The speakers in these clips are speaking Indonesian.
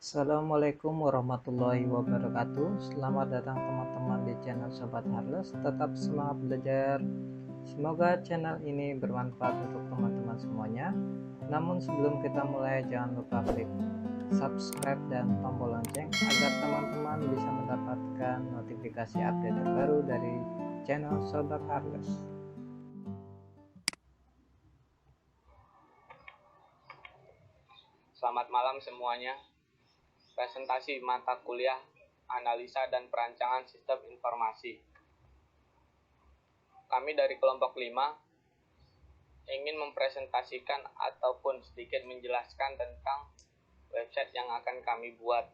Assalamualaikum warahmatullahi wabarakatuh. Selamat datang teman-teman di channel Sobat Harles. Tetap semangat belajar. Semoga channel ini bermanfaat untuk teman-teman semuanya. Namun sebelum kita mulai, jangan lupa klik subscribe dan tombol lonceng agar teman-teman bisa mendapatkan notifikasi update terbaru dari channel Sobat Harles. Selamat malam semuanya. Presentasi mata kuliah Analisa dan Perancangan Sistem Informasi. Kami dari kelompok 5 ingin mempresentasikan ataupun sedikit menjelaskan tentang website yang akan kami buat.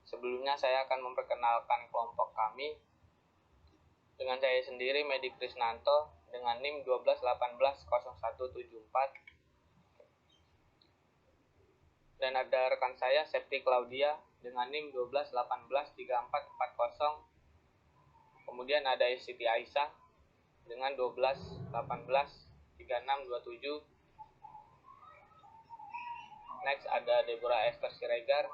Sebelumnya saya akan memperkenalkan kelompok kami. Dengan saya sendiri, Medi Krisnanto, dengan NIM 12180174. Dan ada rekan saya, Septi Claudia, dengan NIM 12183440. Kemudian ada Siti Aisyah dengan 12183627. Next ada Deborah Esther Siregar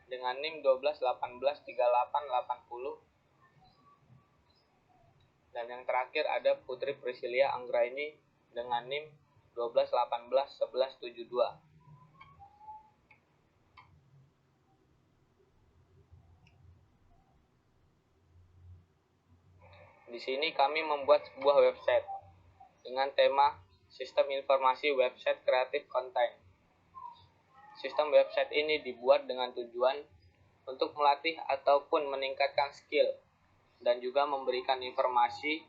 dengan NIM 12183880. Dan yang terakhir ada Putri Priscilia Anggraini dengan NIM 12181172. Di sini kami membuat sebuah website dengan tema Sistem Informasi Website Creative Content. Sistem website ini dibuat dengan tujuan untuk melatih ataupun meningkatkan skill dan juga memberikan informasi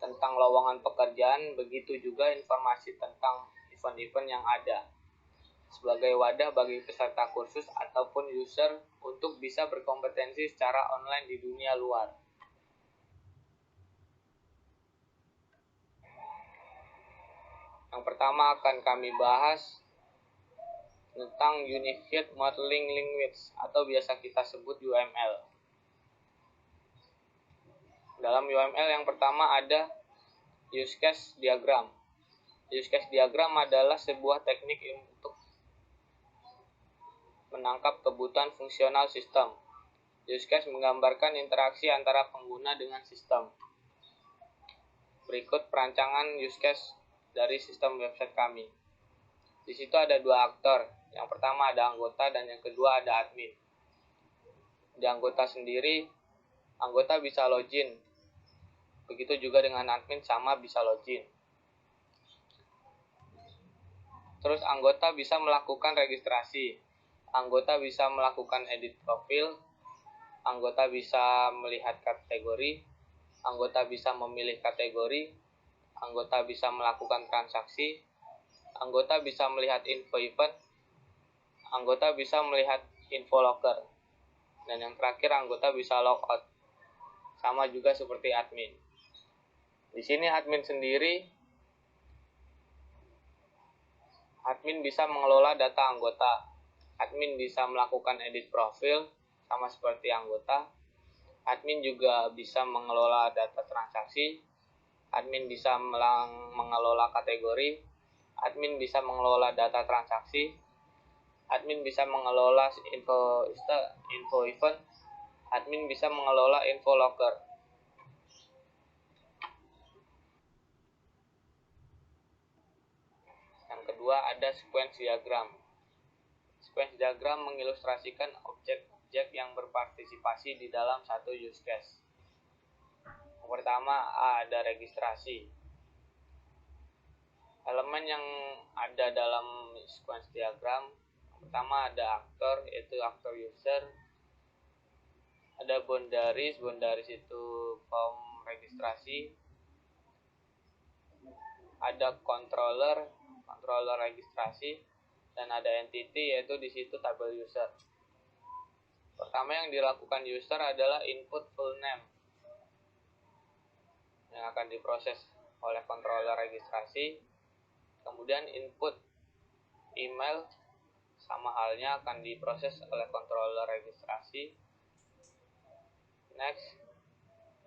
tentang lowongan pekerjaan, begitu juga informasi tentang event-event yang ada, sebagai wadah bagi peserta kursus ataupun user untuk bisa berkompetensi secara online di dunia luar. Yang pertama akan kami bahas tentang Unified Modeling Language atau biasa kita sebut UML. Dalam UML yang pertama ada use case diagram. Use case diagram adalah sebuah teknik untuk menangkap kebutuhan fungsional sistem. Use case menggambarkan interaksi antara pengguna dengan sistem. Berikut perancangan use case dari sistem website kami. Di situ ada dua aktor. Yang pertama ada anggota dan yang kedua ada admin. Di anggota sendiri, anggota bisa login. Begitu juga dengan admin sama bisa login. Terus anggota bisa melakukan registrasi. Anggota bisa melakukan edit profil. Anggota bisa melihat kategori. Anggota bisa memilih kategori. Anggota bisa melakukan transaksi, anggota bisa melihat info event, anggota bisa melihat info locker, dan yang terakhir anggota bisa logout. Sama juga seperti admin. Di sini admin sendiri, admin bisa mengelola data anggota, admin bisa melakukan edit profil, sama seperti anggota, admin juga bisa mengelola data transaksi, admin bisa mengelola kategori, admin bisa mengelola data transaksi, admin bisa mengelola info event, admin bisa mengelola info locker. Yang kedua ada sequence diagram. Sequence diagram mengilustrasikan objek-objek yang berpartisipasi di dalam satu use case. Yang pertama ada registrasi. Elemen yang ada dalam sequence diagram, yang pertama ada aktor, yaitu aktor user. Ada boundaries itu form registrasi. Ada controller registrasi, dan ada entity, yaitu di situ tabel user. Pertama yang dilakukan user adalah input full name yang akan diproses oleh controller registrasi. Kemudian input email sama halnya akan diproses oleh controller registrasi. Next,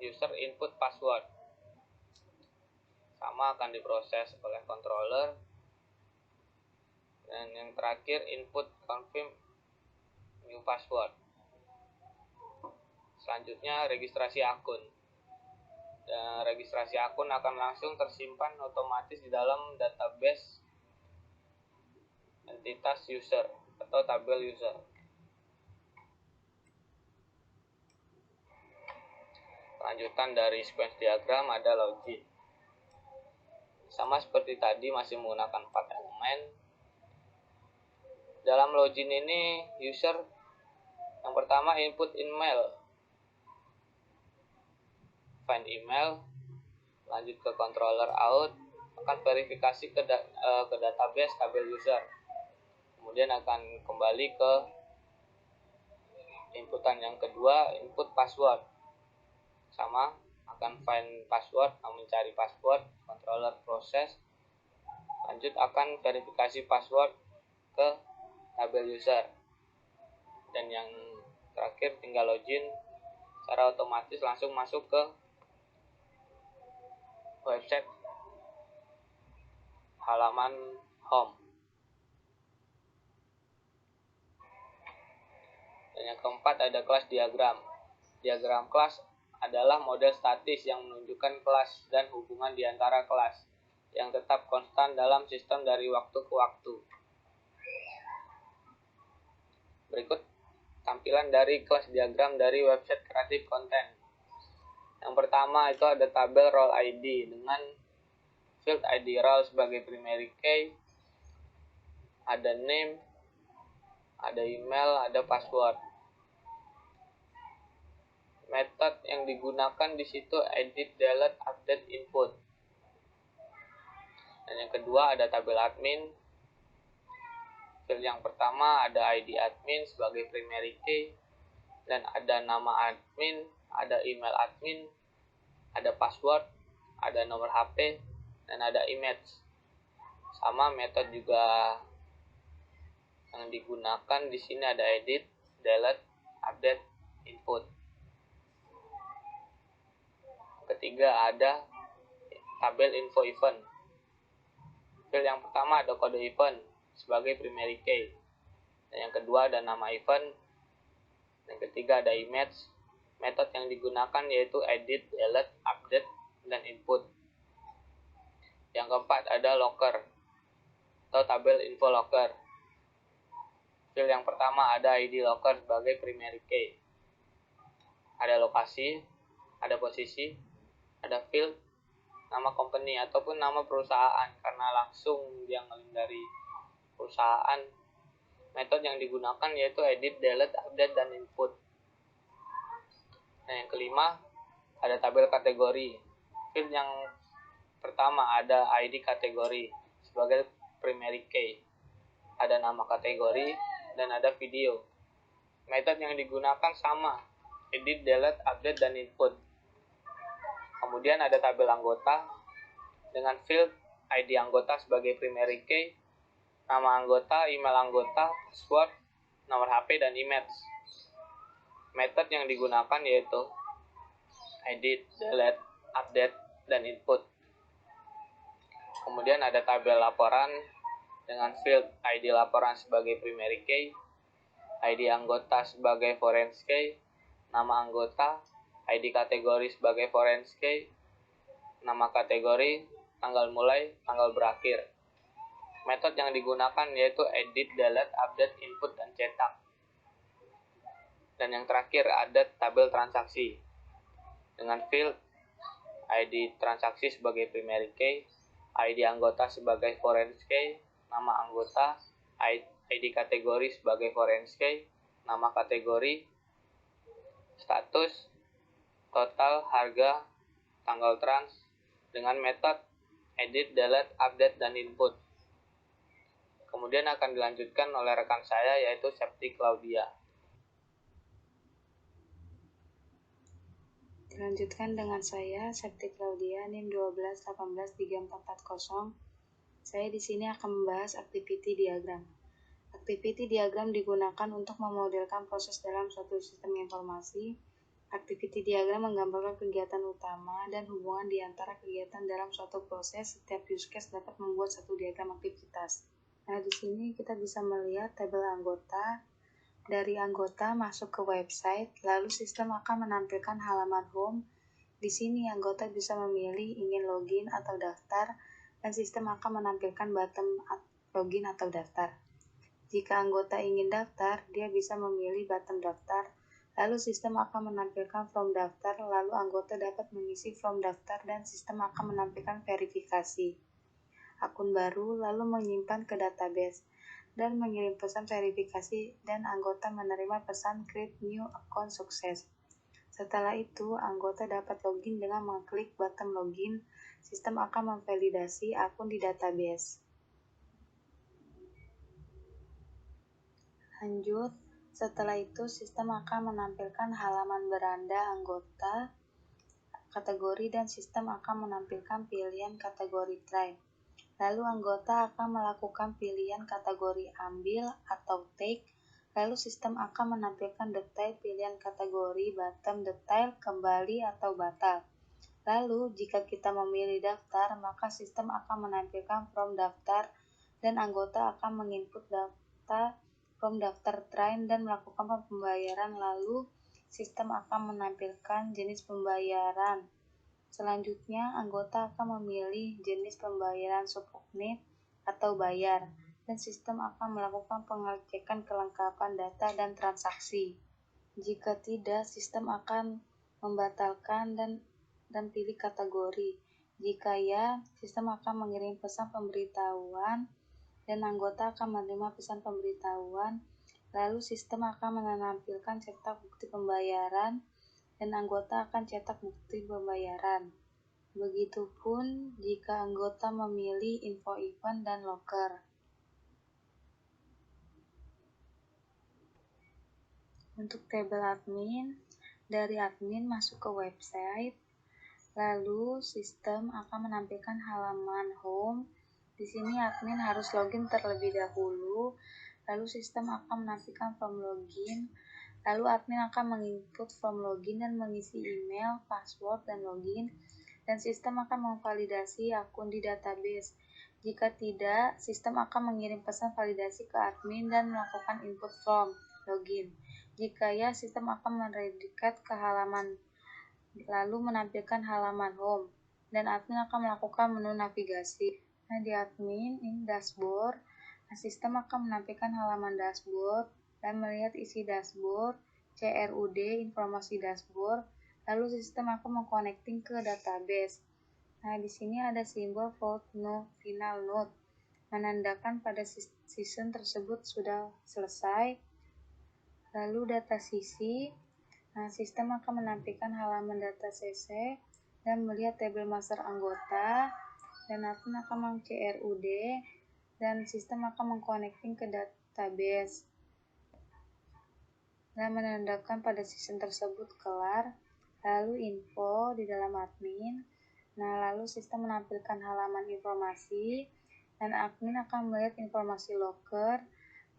user input password sama akan diproses oleh controller. Dan yang terakhir input confirm new password. Selanjutnya registrasi akun. Dan registrasi akun akan langsung tersimpan otomatis di dalam database entitas user atau tabel user. Lanjutan dari sequence diagram ada login. Sama seperti tadi, masih menggunakan 4 elemen. Dalam login ini user yang pertama input email, find email, lanjut ke controller out, akan verifikasi ke database tabel user, kemudian akan kembali ke inputan yang kedua, input password, sama akan find password, mencari password, controller proses, lanjut akan verifikasi password ke tabel user, dan yang terakhir tinggal login secara otomatis langsung masuk ke website halaman home. Dan yang keempat ada kelas diagram. Diagram kelas adalah model statis yang menunjukkan kelas dan hubungan di antara kelas yang tetap konstan dalam sistem dari waktu ke waktu. Berikut tampilan dari kelas diagram dari website Creative Content. Yang pertama itu ada tabel role ID dengan field ID role sebagai primary key, ada name, ada email, ada password. Metode yang digunakan di situ edit, delete, update, input. Dan yang kedua ada tabel admin. Field yang pertama ada ID admin sebagai primary key, dan ada nama admin, ada email admin, ada password, ada nomor HP, dan ada image. Sama metode juga yang digunakan di sini ada edit, delete, update, input. Ketiga ada tabel info event. Field yang pertama ada kode event sebagai primary key, dan yang kedua ada nama event, dan ketiga ada image. Metode yang digunakan yaitu edit, delete, update, dan input. Yang keempat ada locker atau tabel info locker. Field yang pertama ada ID locker sebagai primary key, ada lokasi, ada posisi, ada field, nama company ataupun nama perusahaan karena langsung dia ngelink dari perusahaan. Metode yang digunakan yaitu edit, delete, update, dan input. Nah, yang kelima ada tabel kategori. Field yang pertama ada ID kategori sebagai primary key, ada nama kategori, dan ada video. Metode yang digunakan sama, edit, delete, update, dan input. Kemudian ada tabel anggota dengan field ID anggota sebagai primary key, nama anggota, email anggota, password, nomor HP, dan image. Metode yang digunakan yaitu edit, delete, update, dan input. Kemudian ada tabel laporan dengan field ID laporan sebagai primary key, ID anggota sebagai foreign key, nama anggota, ID kategori sebagai foreign key, nama kategori, tanggal mulai, tanggal berakhir. Metode yang digunakan yaitu edit, delete, update, input, dan cetak. Dan yang terakhir ada tabel transaksi dengan field ID transaksi sebagai primary key, ID anggota sebagai foreign key, nama anggota, ID kategori sebagai foreign key, nama kategori, status, total, harga, tanggal trans, dengan metode edit, delete, update, dan input. Kemudian akan dilanjutkan oleh rekan saya yaitu Septi Claudia. Dilanjutkan dengan saya, Septi Claudia, NIM 1218340. Saya di sini akan membahas activity diagram. Activity diagram digunakan untuk memodelkan proses dalam suatu sistem informasi. Activity diagram menggambarkan kegiatan utama dan hubungan di antara kegiatan dalam suatu proses. Setiap use case dapat membuat satu diagram aktivitas. Nah, di sini kita bisa melihat tabel anggota, Dari anggota masuk ke website, lalu sistem akan menampilkan halaman home. Di sini anggota bisa memilih ingin login atau daftar, dan sistem akan menampilkan button login atau daftar. Jika anggota ingin daftar, dia bisa memilih button daftar, lalu sistem akan menampilkan form daftar, lalu anggota dapat mengisi form daftar dan sistem akan menampilkan verifikasi akun baru, lalu menyimpan ke database dan mengirim pesan verifikasi, dan anggota menerima pesan create new account sukses. Setelah itu, anggota dapat login dengan mengklik button login. Sistem akan memvalidasi akun di database. Lanjut, setelah itu sistem akan menampilkan halaman beranda anggota, kategori, dan sistem akan menampilkan pilihan kategori try. Lalu anggota akan melakukan pilihan kategori ambil atau take, lalu sistem akan menampilkan detail pilihan kategori bottom detail kembali atau batal. Lalu jika kita memilih daftar, maka sistem akan menampilkan form daftar dan anggota akan menginput data form daftar try dan melakukan pembayaran, lalu sistem akan menampilkan jenis pembayaran. Selanjutnya, anggota akan memilih jenis pembayaran subunit atau bayar, dan sistem akan melakukan pengecekan kelengkapan data dan transaksi. Jika tidak, sistem akan membatalkan dan pilih kategori. Jika ya, sistem akan mengirim pesan pemberitahuan, dan anggota akan menerima pesan pemberitahuan, lalu sistem akan menampilkan cetak bukti pembayaran, dan anggota akan cetak bukti pembayaran. Begitupun jika anggota memilih info event dan locker. Untuk tabel admin, dari admin masuk ke website, lalu sistem akan menampilkan halaman home. Di sini admin harus login terlebih dahulu, lalu sistem akan menampilkan form login. Lalu admin akan menginput form login dan mengisi email, password, dan login, dan sistem akan memvalidasi akun di database. Jika tidak, sistem akan mengirim pesan validasi ke admin dan melakukan input form login. Jika ya, sistem akan meredirect ke halaman, lalu menampilkan halaman home, dan admin akan melakukan menu navigasi. Nah, di admin, ini dashboard. Nah, sistem akan menampilkan halaman dashboard dan melihat isi dashboard, CRUD, informasi dashboard, lalu sistem akan mengconnecting ke database. Nah, di sini ada simbol final note, menandakan pada season tersebut sudah selesai. Lalu data sisi, nah, sistem akan menampilkan halaman data CC dan melihat tabel master anggota, dan admin akan meng-CRUD, dan sistem akan mengconnecting ke database dan menandakan pada season tersebut kelar. Lalu info di dalam admin. Nah, lalu sistem menampilkan halaman informasi, dan admin akan melihat informasi locker,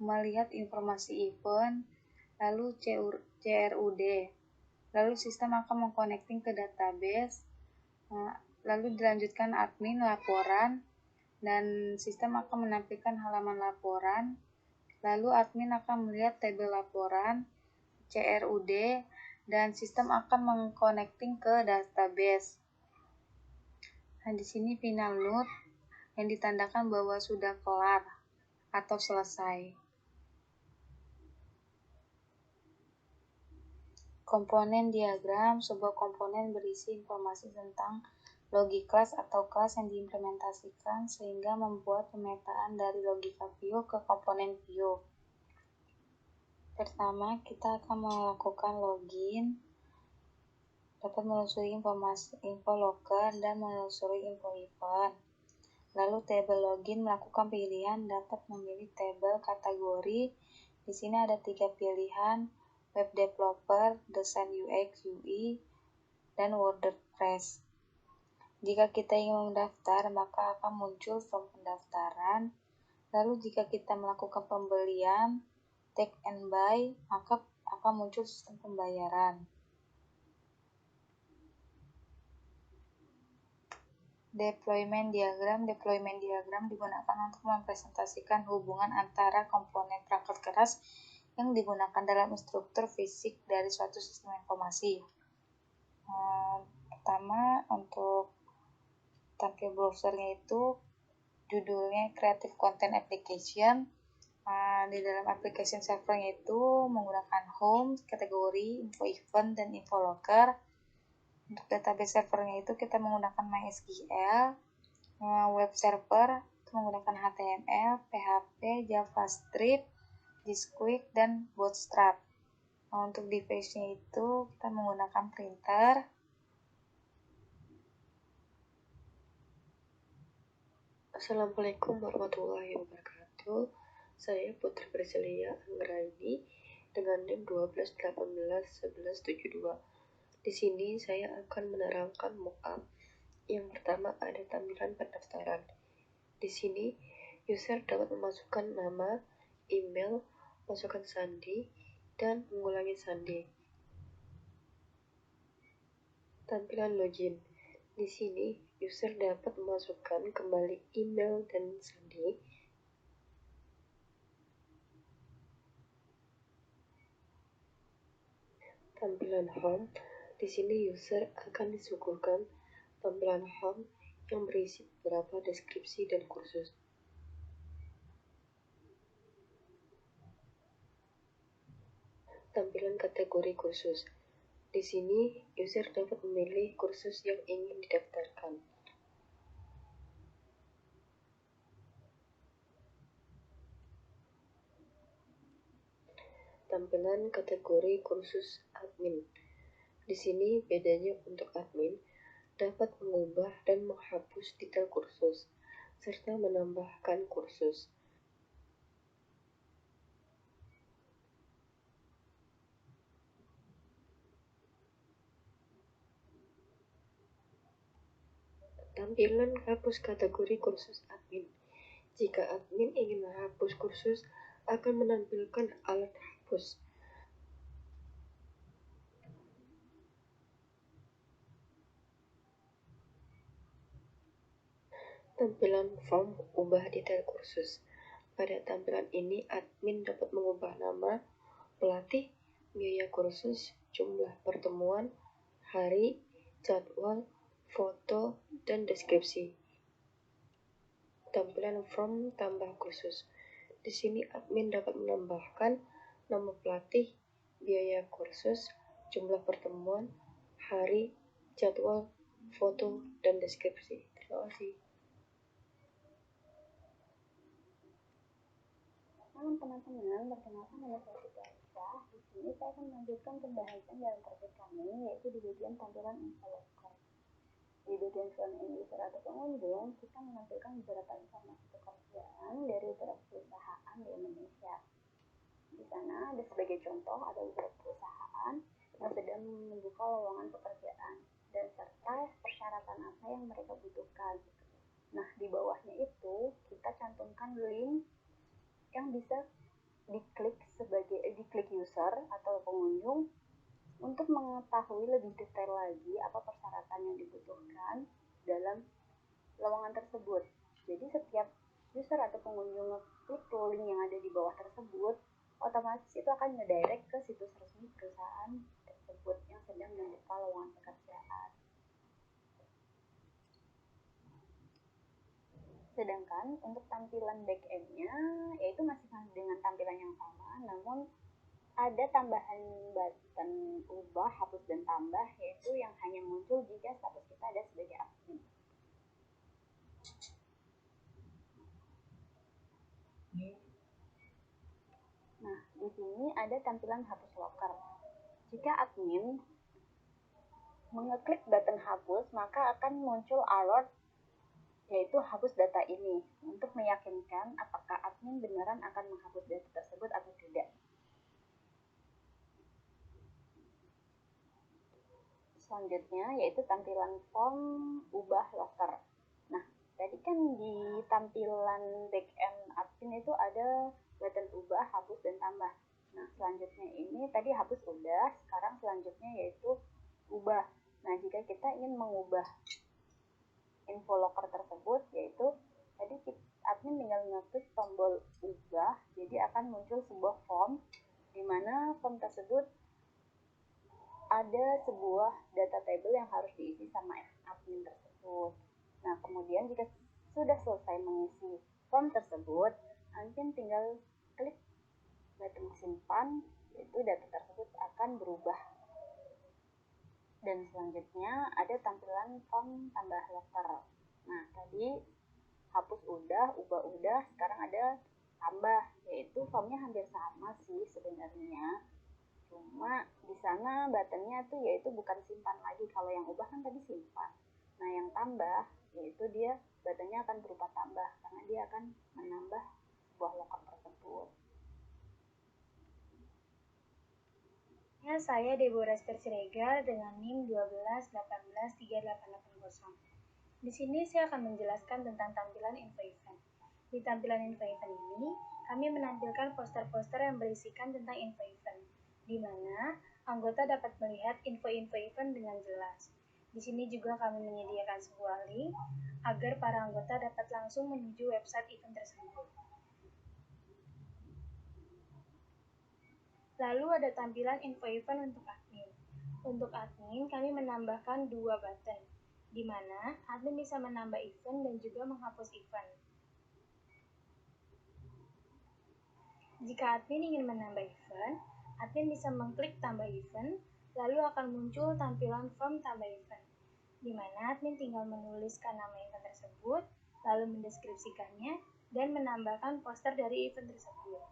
melihat informasi event, lalu CRUD. Lalu sistem akan mengconnecting ke database. Nah, lalu dilanjutkan admin laporan, dan sistem akan menampilkan halaman laporan. Lalu admin akan melihat tabel laporan, CRUD, dan sistem akan mengconnecting ke database. Nah, di sini final note yang ditandakan bahwa sudah kelar atau selesai. Komponen diagram, sebuah komponen berisi informasi tentang logic class atau kelas yang diimplementasikan sehingga membuat pemetaan dari logika view ke komponen view. Pertama, kita akan melakukan login, dapat menelusuri informasi info locker, dan menelusuri info event. Lalu tabel login melakukan pilihan, dapat memilih tabel kategori. Di sini ada 3 pilihan, web developer, desain UX, UI, dan WordPress. Jika kita ingin mendaftar, maka akan muncul form pendaftaran. Lalu jika kita melakukan pembelian, take and buy, maka akan muncul sistem pembayaran. Deployment diagram digunakan untuk mempresentasikan hubungan antara komponen perangkat keras yang digunakan dalam struktur fisik dari suatu sistem informasi. Pertama, untuk tampil browsernya itu judulnya Creative Content Application. Di dalam application servernya itu menggunakan home, kategori, info event, dan info locker. Untuk database servernya itu kita menggunakan MySQL. Web server itu menggunakan HTML, PHP, JavaScript, Disquik, dan Bootstrap. Untuk device-nya itu kita menggunakan printer. Assalamualaikum warahmatullahi wabarakatuh. Saya Putri Berselia Anggraini dengan NIM 12181172. Di sini saya akan menerangkan mockup. Yang pertama ada tampilan pendaftaran. Di sini user dapat memasukkan nama, email, masukkan sandi, dan mengulangi sandi. Tampilan login. Di sini user dapat memasukkan kembali email dan sandi. Tampilan home. Di sini user akan disuguhkan tampilan home yang berisi beberapa deskripsi dan kursus. Tampilan kategori kursus. Di sini user dapat memilih kursus yang ingin didaftarkan. Tampilan kategori kursus admin. Di sini bedanya untuk admin dapat mengubah dan menghapus detail kursus serta menambahkan kursus. Tampilan hapus kategori kursus admin. Jika admin ingin menghapus kursus, akan menampilkan alat hapus. Tampilan form ubah detail kursus. Pada tampilan ini, admin dapat mengubah nama, pelatih, biaya kursus, jumlah pertemuan, hari, jadwal, foto, dan deskripsi. Tampilan form tambah kursus. Di sini admin dapat menambahkan nama pelatih, biaya kursus, jumlah pertemuan, hari, jadwal, foto, dan deskripsi. Terima kasih. Halo teman-teman, perkenalkan nama saya Siti Aisyah. Di sini saya akan melanjutkan pembahasan dalam topik kami, yaitu di bagian tampilan info locker. Di bagian front end user atau pengunjung, kita menampilkan beberapa informasi pekerjaan dari beberapa perusahaan di Indonesia. Di sana ada sebagai contoh ada beberapa perusahaan yang sedang membuka lowongan pekerjaan dan serta persyaratan apa yang mereka butuhkan. Nah, di bawahnya itu kita cantumkan link yang bisa diklik user atau pengunjung untuk mengetahui lebih detail lagi apa persyaratan yang dibutuhkan dalam lowongan tersebut. Jadi setiap user atau pengunjung ngeklik link yang ada di bawah tersebut, otomatis itu akan ngedirect ke situs resmi perusahaan tersebut yang sedang membuka lowongan pekerjaan. Sedangkan untuk tampilan back-end-nya yaitu masih dengan tampilan yang sama, namun ada tambahan button ubah, hapus, dan tambah, yaitu yang hanya muncul jika status kita ada sebagai admin. Nah, di sini ada tampilan hapus locker. Jika admin mengeklik button hapus, maka akan muncul alert yaitu hapus data ini untuk meyakinkan apakah admin beneran akan menghapus data tersebut atau tidak. Selanjutnya yaitu tampilan form ubah locker. Nah, tadi kan di tampilan backend admin itu ada button ubah, hapus, dan tambah. Nah, selanjutnya ini tadi hapus udah, sekarang selanjutnya yaitu ubah. Nah, jika kita ingin mengubah info locker tersebut, yaitu tadi admin tinggal ngeklik tombol ubah, jadi akan muncul sebuah form di mana form tersebut ada sebuah data table yang harus diisi sama admin tersebut. Nah, kemudian jika sudah selesai mengisi form tersebut, admin tinggal klik button simpan, yaitu data tersebut akan berubah. Dan selanjutnya ada tampilan form tambah loker. Nah, tadi hapus udah, ubah udah, sekarang ada tambah, yaitu formnya hampir sama sih sebenarnya. Cuma di sana buttonnya tuh yaitu bukan simpan lagi, kalau yang ubah kan tadi simpan. Nah, yang tambah yaitu dia buttonnya akan berupa tambah karena dia akan menambah sebuah loker tersebut. Saya Deborah Siregar dengan NIM 12183880. Di sini saya akan menjelaskan tentang tampilan info event. Di tampilan info event ini, kami menampilkan poster-poster yang berisikan tentang info event, di mana anggota dapat melihat info-info event dengan jelas. Di sini juga kami menyediakan sebuah link agar para anggota dapat langsung menuju website event tersebut. Lalu ada tampilan info event untuk admin. Untuk admin, kami menambahkan 2 button, di mana admin bisa menambah event dan juga menghapus event. Jika admin ingin menambah event, admin bisa mengklik tambah event, lalu akan muncul tampilan form tambah event, di mana admin tinggal menuliskan nama event tersebut, lalu mendeskripsikannya, dan menambahkan poster dari event tersebut.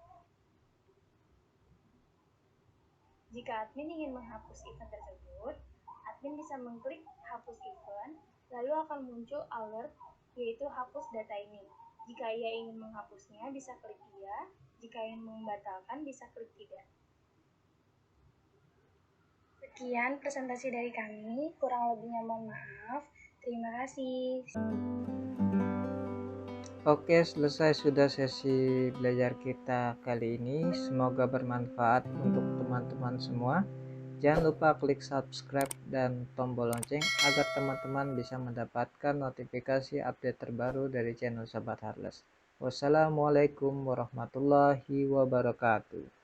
Jika admin ingin menghapus event tersebut, admin bisa mengklik hapus event, lalu akan muncul alert, yaitu hapus data ini. Jika ia ingin menghapusnya, bisa klik iya. Jika ingin membatalkan, bisa klik tidak. Sekian presentasi dari kami, kurang lebihnya mohon maaf. Terima kasih. Oke, selesai sudah sesi belajar kita kali ini. Semoga bermanfaat untuk teman-teman semua. Jangan lupa klik subscribe dan tombol lonceng agar teman-teman bisa mendapatkan notifikasi update terbaru dari channel Sobat Harles. Wassalamualaikum warahmatullahi wabarakatuh.